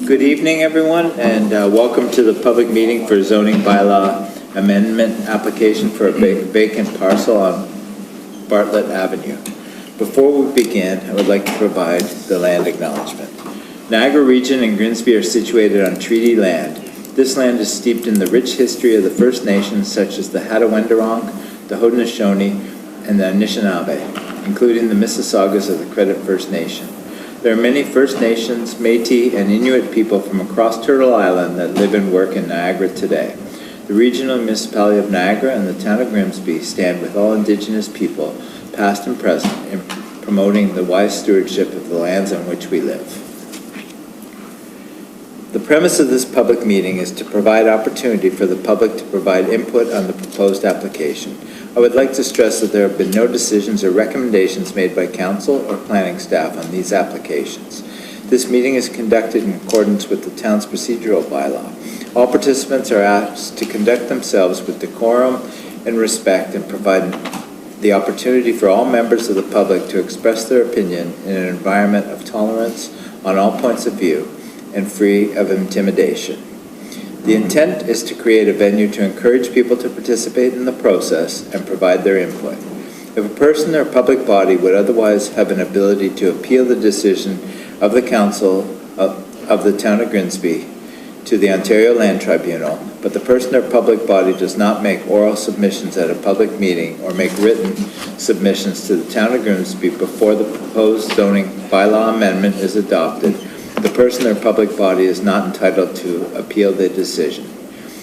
Good evening, everyone, and welcome to the public meeting for zoning bylaw amendment application for a vacant parcel on Bartlett Avenue. Before we begin, I would like to provide the land acknowledgement. Niagara Region and Grimsby are situated on treaty land. This land is steeped in the rich history of the First Nations, such as the Hattaway-Wendoronk, the Haudenosaunee, and the Anishinaabe, including the Mississaugas of the Credit First Nation. There are many First Nations, Métis, and Inuit people from across Turtle Island that live and work in Niagara today. The regional municipality of Niagara and the town of Grimsby stand with all Indigenous people, past and present, in promoting the wise stewardship of the lands on which we live. The premise of this public meeting is to provide opportunity for the public to provide input on the proposed application. I would like to stress that there have been no decisions or recommendations made by council or planning staff on these applications. This meeting is conducted in accordance with the town's procedural bylaw. All participants are asked to conduct themselves with decorum and respect and provide the opportunity for all members of the public to express their opinion in an environment of tolerance on all points of view and free of intimidation. The intent is to create a venue to encourage people to participate in the process and provide their input. If a person or public body would otherwise have an ability to appeal the decision of the Council of the Town of Grimsby to the Ontario Land Tribunal, but the person or public body does not make oral submissions at a public meeting or make written submissions to the Town of Grimsby before the proposed zoning bylaw amendment is adopted, the person or public body is not entitled to appeal the decision.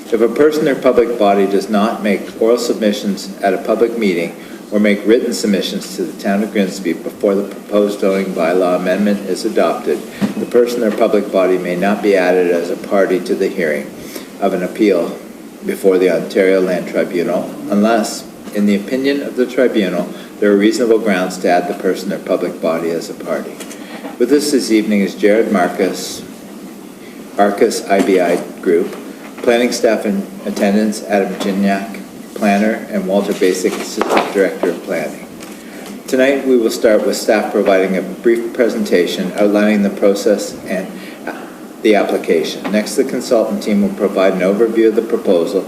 If a person or public body does not make oral submissions at a public meeting or make written submissions to the Town of Grimsby before the proposed zoning bylaw amendment is adopted, the person or public body may not be added as a party to the hearing of an appeal before the Ontario Land Tribunal unless, in the opinion of the tribunal, there are reasonable grounds to add the person or public body as a party. With us this evening is Jared Marcus, Arcus IBI Group, planning staff in attendance, Adam Gignac, planner, and Walter Basic, assistant director of planning. Tonight we will start with staff providing a brief presentation outlining the process and the application. Next, the consultant team will provide an overview of the proposal,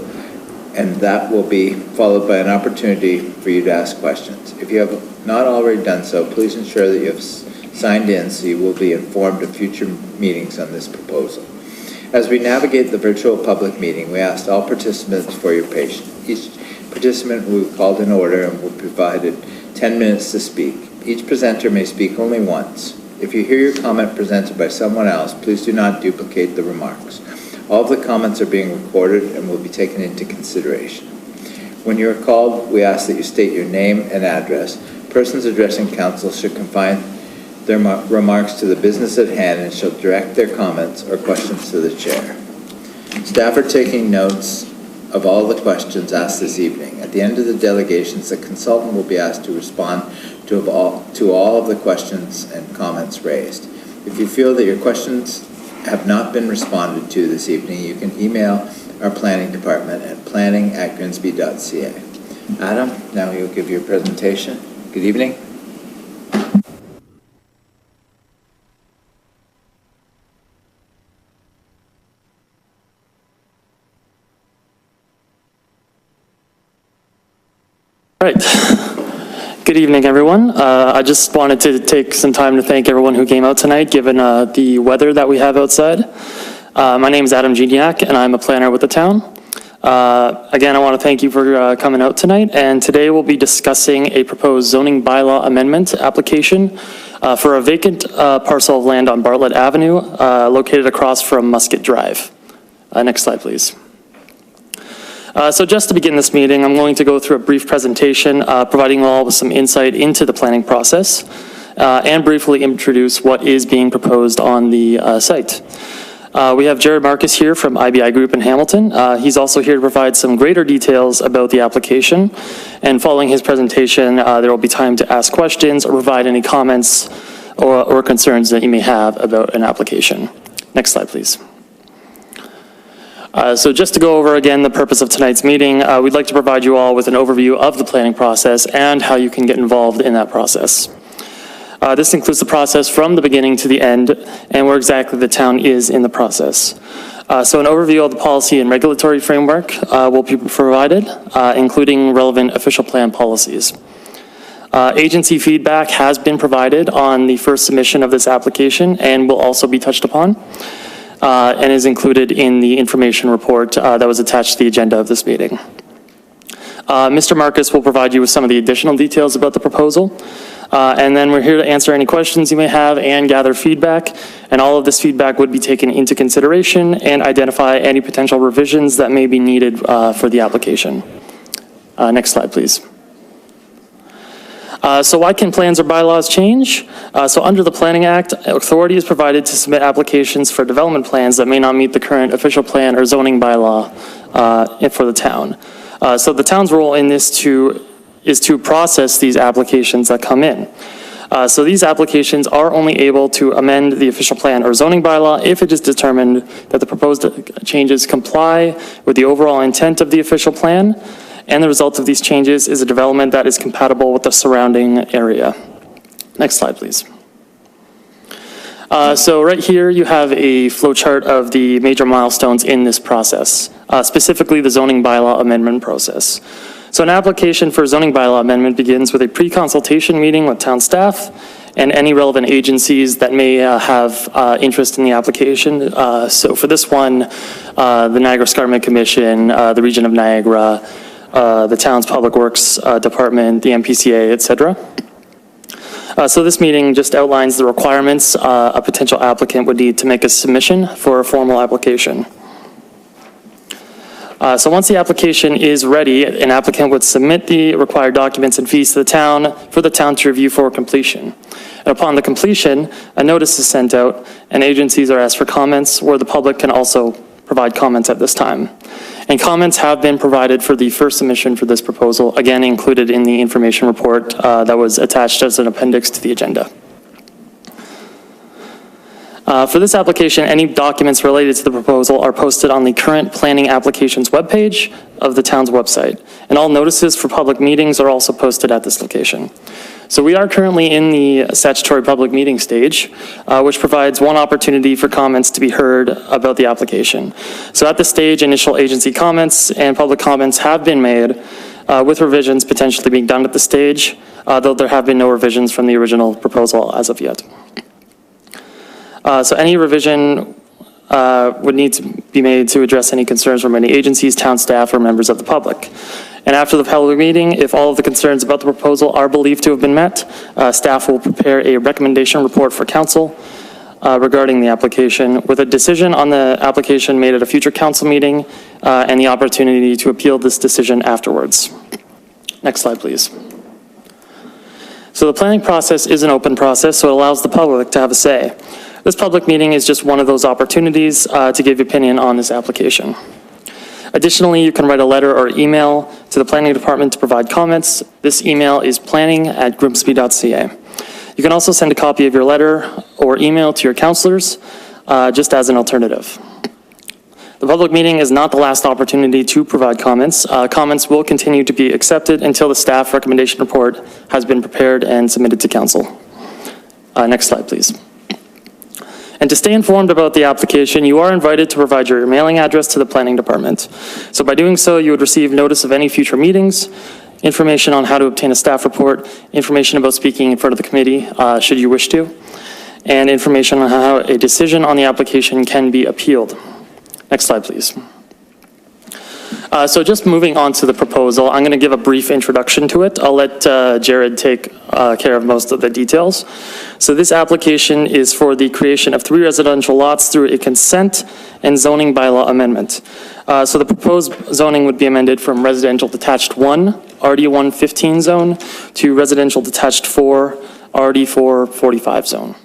and that will be followed by an opportunity for you to ask questions. If you have not already done so, please ensure that you have signed in so you will be informed of future meetings on this proposal. As we navigate the virtual public meeting, we ask all participants for your patience. Each participant will be called in order and will be provided 10 minutes to speak. Each presenter may speak only once. If you hear your comment presented by someone else, please do not duplicate the remarks. All of the comments are being recorded and will be taken into consideration. When you are called, we ask that you state your name and address. Persons addressing council should confine their remarks to the business at hand and shall direct their comments or questions to the chair. Staff are taking notes of all the questions asked this evening. At the end of the delegations, the consultant will be asked to respond to all of the questions and comments raised. If you feel that your questions have not been responded to this evening, you can email our planning department at planning@grimsby.ca. Adam, now you'll give your presentation. Good evening. All right. Good evening, everyone. I just wanted to take some time to thank everyone who came out tonight, given the weather that we have outside. My name is Adam Gignac, and I'm a planner with the town. Again, I want to thank you for coming out tonight, and today we'll be discussing a proposed zoning bylaw amendment application for a vacant parcel of land on Bartlett Avenue, located across from Musket Drive. Next slide, please. So just to begin this meeting, I'm going to go through a brief presentation, providing you all with some insight into the planning process, and briefly introduce what is being proposed on the site. We have Jared Marcus here from IBI Group in Hamilton. He's also here to provide some greater details about the application, and following his presentation, there will be time to ask questions or provide any comments or concerns that you may have about an application. Next slide, please. So just to go over again the purpose of tonight's meeting, we'd like to provide you all with an overview of the planning process and how you can get involved in that process. This includes the process from the beginning to the end and where exactly the town is in the process. So an overview of the policy and regulatory framework will be provided, including relevant official plan policies. Agency feedback has been provided on the first submission of this application and will also be touched upon and is included in the information report that was attached to the agenda of this meeting. Mr. Marcus will provide you with some of the additional details about the proposal. And then we're here to answer any questions you may have and gather feedback. And all of this feedback would be taken into consideration and identify any potential revisions that may be needed for the application. Next slide, please. So why can plans or bylaws change? So under the Planning Act, authority is provided to submit applications for development plans that may not meet the current official plan or zoning bylaw for the town. So the town's role in this is to process these applications that come in. So these applications are only able to amend the official plan or zoning bylaw if it is determined that the proposed changes comply with the overall intent of the official plan, and the result of these changes is a development that is compatible with the surrounding area. Next slide, please. So right here you have a flow chart of the major milestones in this process, specifically the zoning bylaw amendment process. So an application for zoning bylaw amendment begins with a pre-consultation meeting with town staff and any relevant agencies that may have interest in the application. So for this one, the Niagara Escarpment Commission, the Region of Niagara, the town's Public Works Department, the MPCA, etc. So this meeting just outlines the requirements a potential applicant would need to make a submission for a formal application. So once the application is ready, an applicant would submit the required documents and fees to the town for the town to review for completion. And upon the completion, a notice is sent out and agencies are asked for comments, where the public can also provide comments at this time. And comments have been provided for the first submission for this proposal, again included in the information report that was attached as an appendix to the agenda. For this application, any documents related to the proposal are posted on the current planning applications webpage of the town's website. And all notices for public meetings are also posted at this location. So we are currently in the statutory public meeting stage, which provides one opportunity for comments to be heard about the application. So at this stage, initial agency comments and public comments have been made, with revisions potentially being done at this stage, though there have been no revisions from the original proposal as of yet. So any revision would need to be made to address any concerns from any agencies, town staff, or members of the public. And after the public meeting, if all of the concerns about the proposal are believed to have been met, staff will prepare a recommendation report for council regarding the application, with a decision on the application made at a future council meeting and the opportunity to appeal this decision afterwards. Next slide, please. So the planning process is an open process, so it allows the public to have a say. This public meeting is just one of those opportunities to give your opinion on this application. Additionally, you can write a letter or email to the planning department to provide comments. This email is planning@grimsby.ca. You can also send a copy of your letter or email to your councilors, just as an alternative. The public meeting is not the last opportunity to provide comments. Comments will continue to be accepted until the staff recommendation report has been prepared and submitted to council. Next slide, please. And to stay informed about the application, you are invited to provide your mailing address to the planning department. So by doing so, you would receive notice of any future meetings, information on how to obtain a staff report, information about speaking in front of the committee, should you wish to, and information on how a decision on the application can be appealed. Next slide, please. So just moving on to the proposal, I'm going to give a brief introduction to it. I'll let Jared take care of most of the details. So this application is for the creation of 3 residential lots through a consent and zoning bylaw amendment. So the proposed zoning would be amended from residential detached 1, RD1 15 zone, to residential detached 4, RD4 45 zone.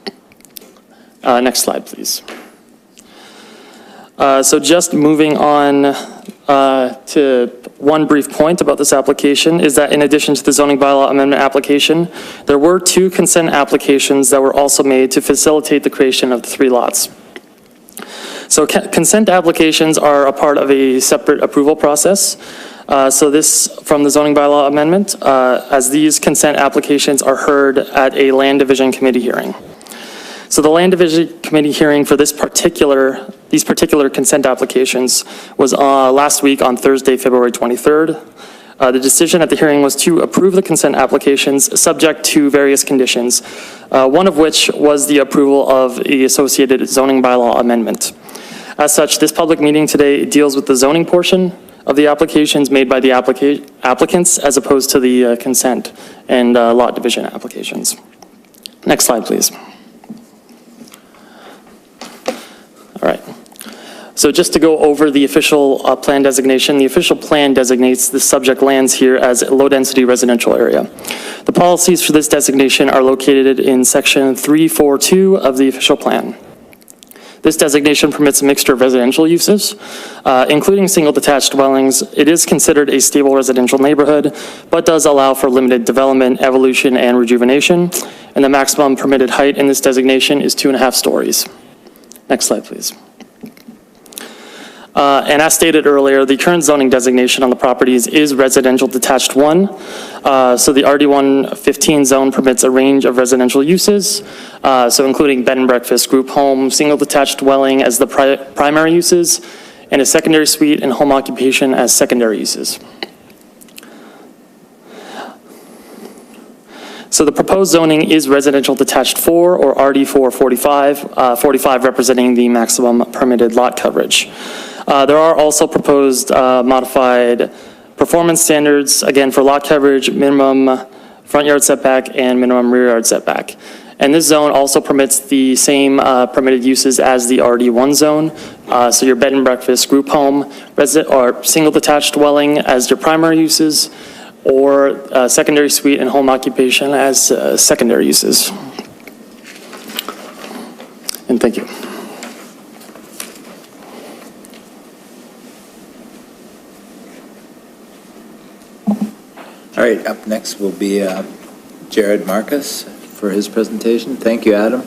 Next slide, please. So just moving on to one brief point about this application is that in addition to the zoning bylaw amendment application, there were 2 consent applications that were also made to facilitate the creation of the 3 lots. So consent applications are a part of a separate approval process. So this, from the zoning bylaw amendment, as these consent applications are heard at a land division committee hearing. So the land division committee hearing for these particular consent applications was last week on Thursday, February 23rd. The decision at the hearing was to approve the consent applications subject to various conditions, one of which was the approval of the associated zoning bylaw amendment. As such, this public meeting today deals with the zoning portion of the applications made by the applicants as opposed to the consent and lot division applications. Next slide, please. All right. So just to go over the official plan designation, the official plan designates the subject lands here as a low-density residential area. The policies for this designation are located in section 342 of the official plan. This designation permits a mixture of residential uses, including single detached dwellings. It is considered a stable residential neighborhood, but does allow for limited development, evolution, and rejuvenation. And the maximum permitted height in this designation is 2.5 stories. Next slide, please. And as stated earlier, the current zoning designation on the properties is residential detached 1. So the RD1 15 zone permits a range of residential uses, so including bed and breakfast, group home, single detached dwelling as the primary uses, and a secondary suite and home occupation as secondary uses. So the proposed zoning is residential detached 4 or RD4 45, 45 representing the maximum permitted lot coverage. There are also proposed modified performance standards, again, for lot coverage, minimum front yard setback, and minimum rear yard setback. And this zone also permits the same permitted uses as the RD1 zone. So your bed and breakfast, group home, or single detached dwelling as your primary uses, or secondary suite and home occupation as secondary uses. And thank you. All right, up next will be Jared Marcus for his presentation. Thank you, Adam.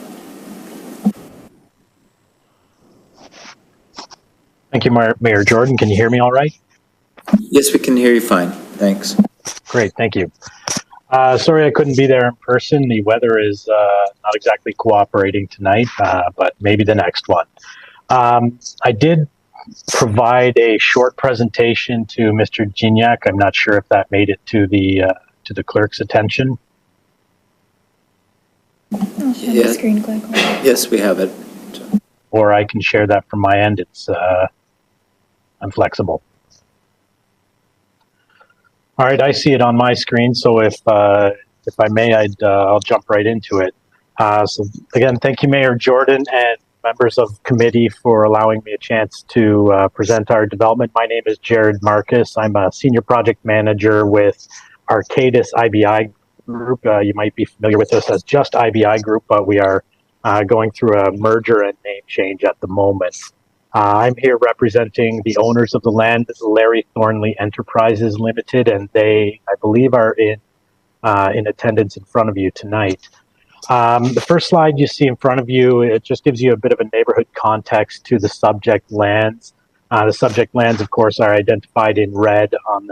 Thank you, Mayor Jordan. Can you hear me all right? Yes, we can hear you fine. Thanks. Great, thank you. Sorry I couldn't be there in person. The weather is not exactly cooperating tonight, but maybe the next one. I did provide a short presentation to Mr. Gignac. I'm not sure if that made it to the clerk's attention. I'll share the screen quick. Yes, we have it. Or I can share that from my end. It's I'm flexible. All right, I see it on my screen. So if I may, I'll jump right into it. So again, thank you, Mayor Jordan and members of committee for allowing me a chance to present our development. My name is Jared Marcus. I'm a senior project manager with Arcadis IBI Group. You might be familiar with us as just IBI Group, but we are going through a merger and name change at the moment. I'm here representing the owners of the land, Larry Thornley Enterprises Limited, and they, I believe, are in attendance in front of you tonight. The first slide you see in front of you, it just gives you a bit of a neighborhood context to the subject lands. The subject lands, of course, are identified in red on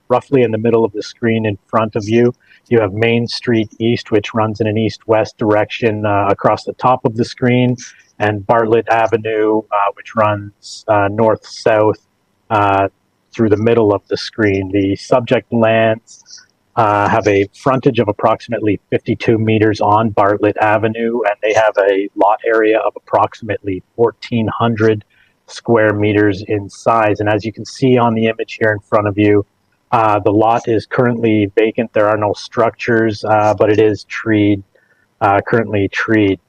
roughly in the middle of the screen in front of you. You have Main Street East, which runs in an east-west direction across the top of the screen, and Bartlett Avenue, which runs north-south through the middle of the screen. The subject lands have a frontage of approximately 52 meters on Bartlett Avenue, and they have a lot area of approximately 1,400 square meters in size. And as you can see on the image here in front of you, the lot is currently vacant. There are no structures, but it is treed, currently treed.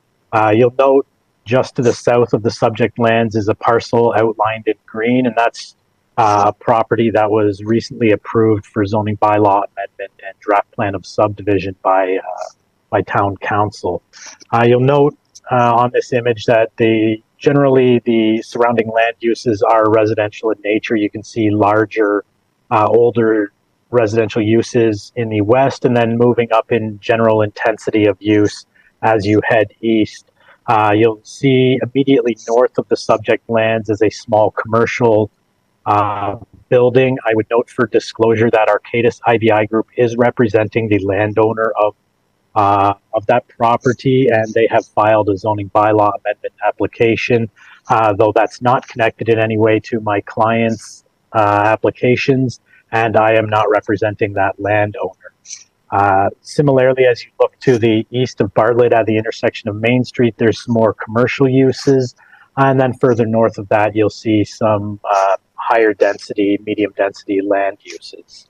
You'll note just to the south of the subject lands is a parcel outlined in green, and that's a property that was recently approved for zoning bylaw amendment and draft plan of subdivision by town council. You'll note on this image that generally the surrounding land uses are residential in nature. You can see larger, older residential uses in the west, and then moving up in general intensity of use as you head east. You'll see immediately north of the subject lands is a small commercial building. I would note for disclosure that Arcadis IBI Group is representing the landowner of that property, and they have filed a zoning bylaw amendment application, though that's not connected in any way to my client's applications, and I am not representing that landowner. Similarly, as you look to the east of Bartlett at the intersection of Main Street, there's some more commercial uses, and then further north of that, you'll see some higher density, medium density land uses.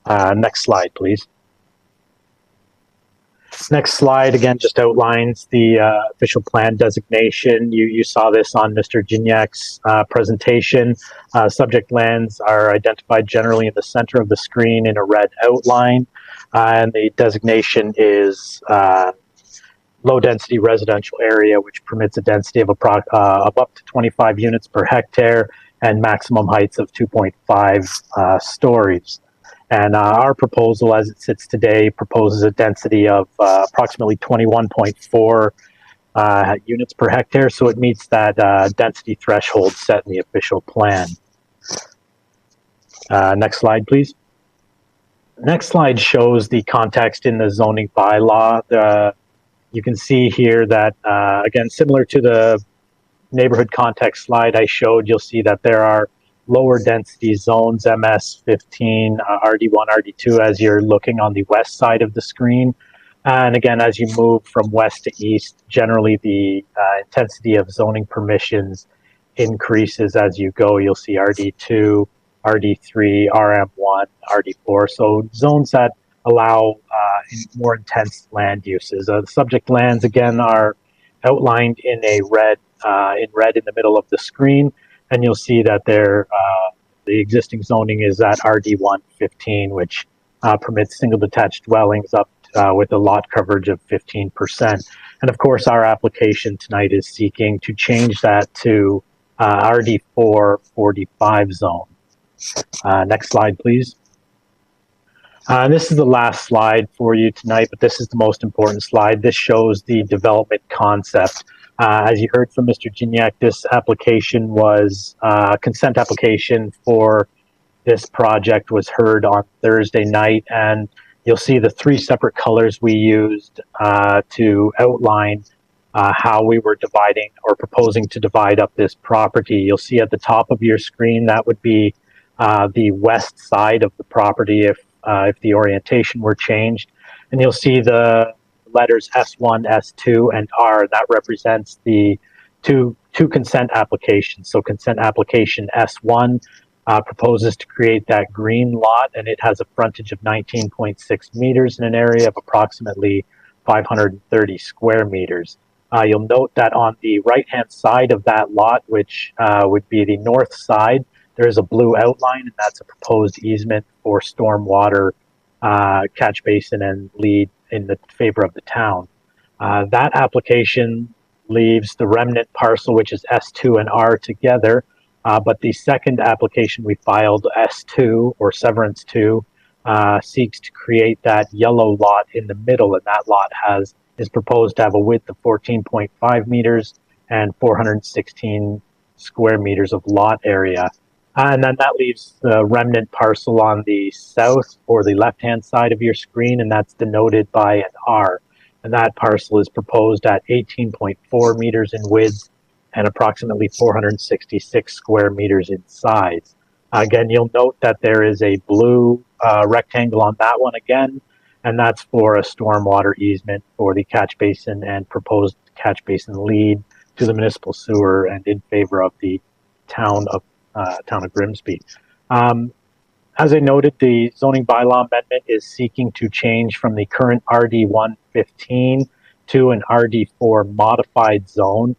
Next slide, please. Next slide, again, just outlines the official plan designation. You saw this on Mr. Gignac's presentation. Subject lands are identified generally in the center of the screen in a red outline, and the designation is low-density residential area, which permits a density of up to 25 units per hectare and maximum heights of 2.5 stories. And our proposal, as it sits today, proposes a density of approximately 21.4 units per hectare, so it meets that density threshold set in the official plan. Next slide, please. Next slide shows the context in the zoning bylaw. You can see here that, again, similar to the neighborhood context slide I showed, you'll see that there are lower density zones, MS15, RD1, RD2, as you're looking on the west side of the screen. And again, as you move from west to east, generally the intensity of zoning permissions increases as you go. You'll see RD2, RD3, RM1, RD4. So zones that allow more intense land uses. The subject lands, again, are outlined in a red, in the middle of the screen. And you'll see that the existing zoning is at RD115, which permits single detached dwellings up with a lot coverage of 15%. And of course, our application tonight is seeking to change that to RD4 45 zone. Next slide, please. This is the last slide for you tonight, but this is the most important slide. This shows the development concept. As you heard from Mr. Gignac, this application was consent application for this project was heard on Thursday night, and you'll see the three separate colors we used to outline how we were dividing or proposing to divide up this property. You'll see at the top of your screen that would be the west side of the property if the orientation were changed, and you'll see the letters S1, S2, and R. That represents the two consent applications. So consent application S1 proposes to create that green lot, and it has a frontage of 19.6 meters in an area of approximately 530 square meters. You'll note that on the right-hand side of that lot, which would be the north side, there is a blue outline, and that's a proposed easement for stormwater catch basin and lead in the favor of the town. That application leaves the remnant parcel, which is S2 and R together, but the second application we filed, S2 or Severance 2, seeks to create that yellow lot in the middle, and that lot is proposed to have a width of 14.5 meters and 416 square meters of lot area. And then that leaves the remnant parcel on the south or the left-hand side of your screen, and that's denoted by an R. And that parcel is proposed at 18.4 meters in width and approximately 466 square meters in size. Again, you'll note that there is a blue rectangle on that one again, and that's for a stormwater easement for the catch basin and proposed catch basin lead to the municipal sewer and in favor of the town of Grimsby. As I noted, the zoning bylaw amendment is seeking to change from the current RD115 to an RD4 modified zone.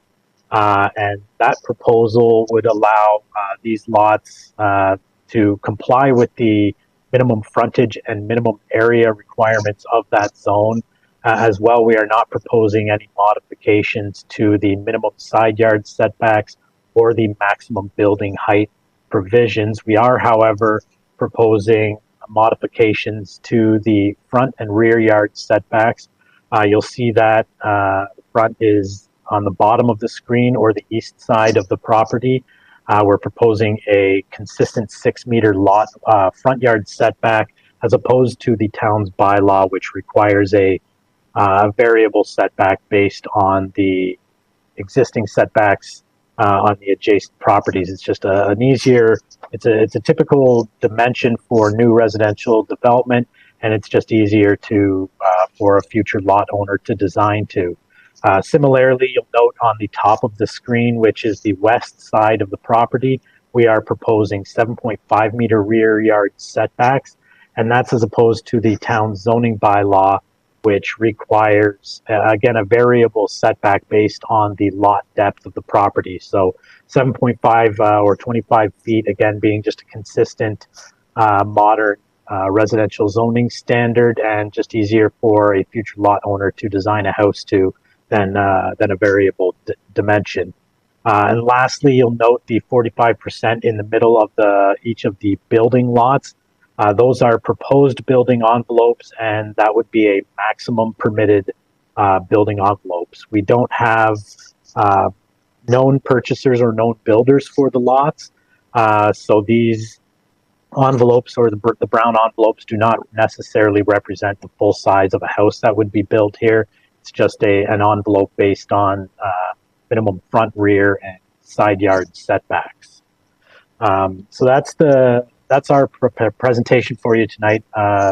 And that proposal would allow these lots to comply with the minimum frontage and minimum area requirements of that zone. As well, we are not proposing any modifications to the minimum side yard setbacks or the maximum building height provisions. We are, however, proposing modifications to the front and rear yard setbacks. You'll see that the front is on the bottom of the screen or the east side of the property. We're proposing a consistent 6-meter lot front yard setback as opposed to the town's bylaw, which requires a variable setback based on the existing setbacks on the adjacent properties. It's just an easier, it's a typical dimension for new residential development, and it's just easier to for a future lot owner to design to. Similarly, you'll note on the top of the screen, which is the west side of the property, we are proposing 7.5 meter rear yard setbacks, and that's as opposed to the town zoning bylaw, which requires, again, a variable setback based on the lot depth of the property. So 7.5 or 25 feet, again, being just a consistent modern residential zoning standard, and just easier for a future lot owner to design a house to than a variable dimension. And lastly, you'll note the 45% in the middle of each of the building lots. Those are proposed building envelopes, and that would be a maximum permitted building envelopes. We don't have known purchasers or known builders for the lots, so these envelopes, or the brown envelopes, do not necessarily represent the full size of a house that would be built here. It's just an envelope based on minimum front, rear, and side yard setbacks. So that's our presentation for you tonight,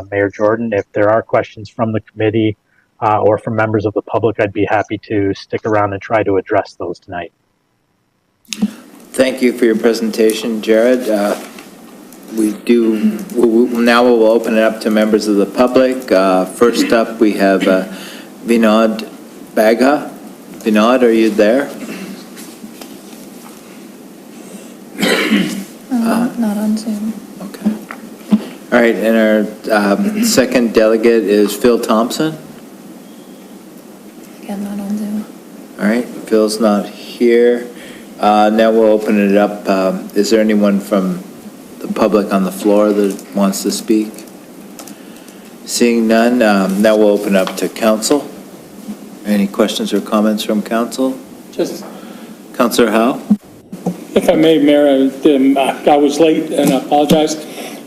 Mayor Jordan. If there are questions from the committee or from members of the public, I'd be happy to stick around and try to address those tonight. Thank you for your presentation, Jared. Now we'll open it up to members of the public. First up, we have Vinod Bagha. Vinod, are you there? Not on Zoom. Okay. All right, and our second delegate is Phil Thompson. Again, not on Zoom. All right, Phil's not here. Now we'll open it up. Is there anyone from the public on the floor that wants to speak? Seeing none, now we'll open up to council. Any questions or comments from council? Just, Councillor Howe? if I may, Mayor, I was late and I apologize,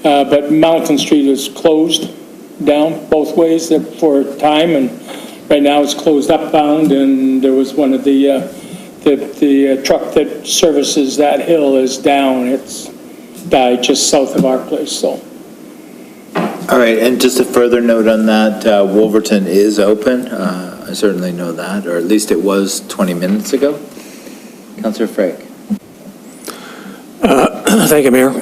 but Mountain Street is closed down both ways for a time, and right now it's closed upbound, and there was one of the truck that services that hill is down. It's died just south of our place, so. All right, and just a further note on that, Wolverton is open. I certainly know that, or at least it was 20 minutes ago. Councillor Frake. Thank you, Mayor.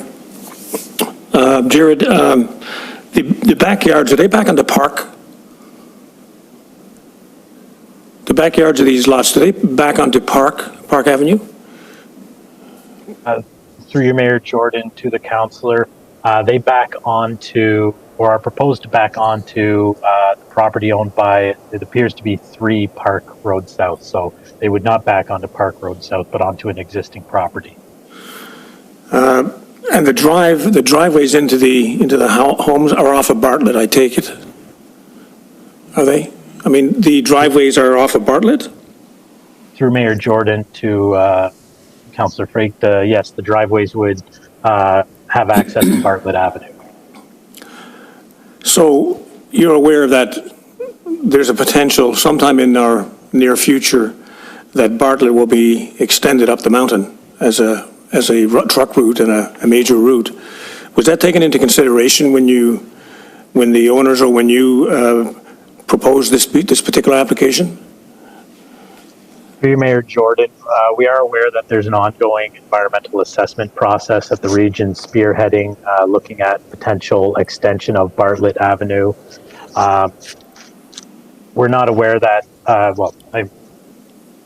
Jared, the backyards, are they back onto Park? The backyards of these lots, are they back onto Park Avenue? Through your Mayor Jordan to the councillor, they back onto, or are proposed to back onto the property owned by, it appears to be 3 Park Road South. So they would not back onto Park Road South, but onto an existing property. And the driveways into the homes are off of Bartlett, I take it? Are they? I mean, the driveways are off of Bartlett? Through Mayor Jordan to Councillor Frake, yes, the driveways would have access to Bartlett Avenue. So you're aware that there's a potential sometime in our near future that Bartlett will be extended up the mountain as a truck route and a major route. Was that taken into consideration when the owners, or when you proposed this particular application? Through Mayor Jordan, we are aware that there's an ongoing environmental assessment process that the region's spearheading, looking at potential extension of Bartlett Avenue. We're not aware that,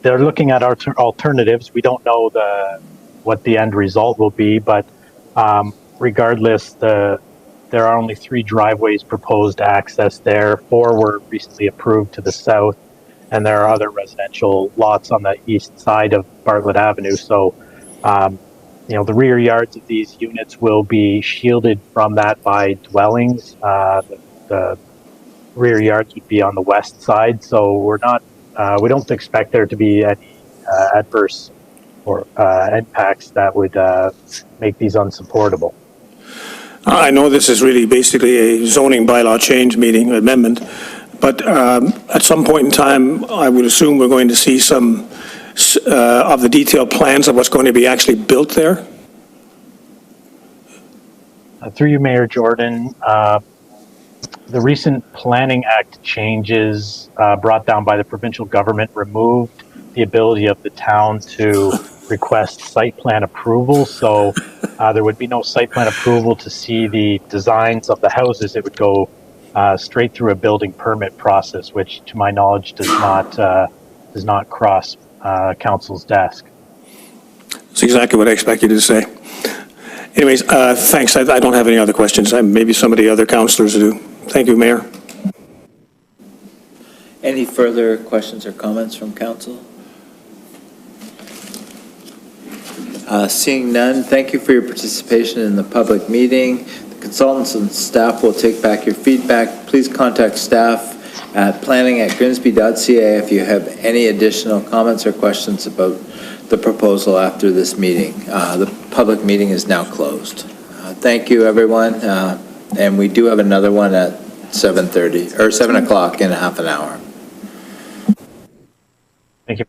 they're looking at alternatives. We don't know what the end result will be, but regardless, there are only 3 driveways proposed to access there. 4 were recently approved to the south, and there are other residential lots on the east side of Bartlett Avenue. So, the rear yards of these units will be shielded from that by dwellings. The rear yards would be on the west side, so we don't expect there to be any adverse or impacts that would make these unsupportable. I know this is really basically a zoning bylaw change meeting, amendment, but at some point in time, I would assume we're going to see some of the detailed plans of what's going to be actually built there. Through you, Mayor Jordan, the recent Planning Act changes brought down by the provincial government removed the ability of the town to request site plan approval. So there would be no site plan approval to see the designs of the houses. It would go straight through a building permit process, which to my knowledge does not cross council's desk. That's exactly what I expected you to say. Anyways, thanks. I don't have any other questions. Maybe some of the other councillors do. Thank you, Mayor. Any further questions or comments from council? Seeing none, thank you for your participation in the public meeting. The consultants and staff will take back your feedback. Please contact staff at planning@grimsby.ca if you have any additional comments or questions about the proposal after this meeting. The public meeting is now closed. Thank you, everyone. And we do have another one at 7:30 or 7 o'clock in half an hour. Thank you.